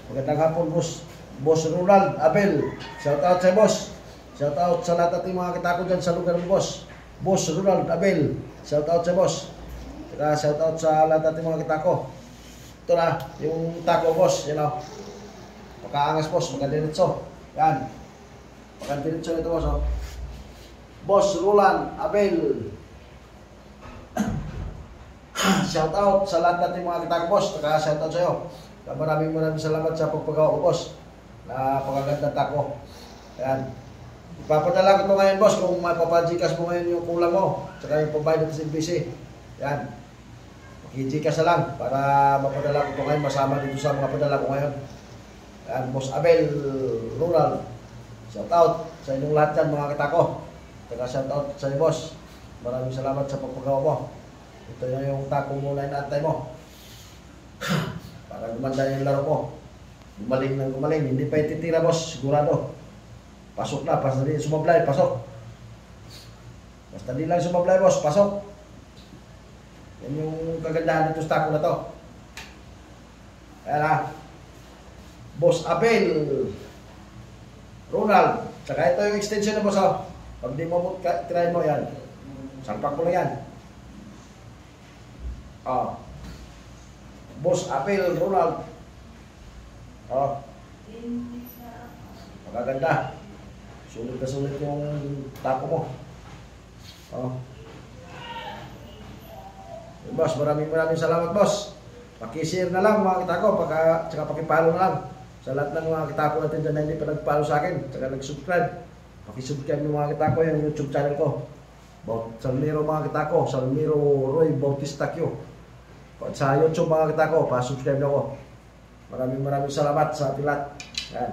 Magandang hapon, boss. Boss Ronald Abel. Shout out sa boss. Shout out sa lahat ng mga kitako dyan sa lugar ng boss. Boss Ronald Abel. Shout out sa boss. Saka shout out sa lahat ng mga kitako. Ito na, yung tako boss, you know. Pagkaangas boss, magadiritso. Yan. Magadiritso ito boss, oh. Boss Ronald Abel. Shout out sa lahat ng mga kitako boss. Saka shout out sa iyo. Maraming salamat sa pagpagawa ko boss. Napakaganda tako. Yan. Ipapadala ko ito ngayon boss kung mapapajikas mo ngayon yung kulang mo. Saka yung pambayad natin sa NBC. Yan. Makijikas na lang para mapadala ko ito ngayon. Masama dito sa mga padala ko ngayon. Yan. Boss Abel Rural. Shout out sa inyong lahat yan mga kitako. Saka shout out sa iyo boss. Maraming salamat sa pagpagawa mo. Ito yung tako mo na inaantay mo. Para gumanda yung laro mo. Gumaling ng gumaling. Hindi pa ititira boss. Sigurado. Pasok na. Basta di sumablay. Pasok. Basta di lang sumablay boss. Pasok. Yan yung kagandahan dito sa tako na to. Kaya na. Boss Abel Ronald. Saka ito yung extension na boss. Oh. Pag di mo try mo yan. Salpak mo lang yan. Oh. Boss Abel Ronald. Oh. Magaganda. Sulit na sulit yung tako mo. Oh. Boss, maraming salamat boss. Paki-share na lang mga kitako, tsaka paki-follow na lang. Sa lahat ng mga kitako natin dyan na hindi pa nag-follow sa akin, tsaka nag-subscribe. Paki-subscribe ng mga kitako yung YouTube channel ko. Salmiro mga kitako, Salmiro Roy Bautista Q. Sa YouTube mga kitako, pa-subscribe na ako. Maraming salamat sa ating lahat. Yan.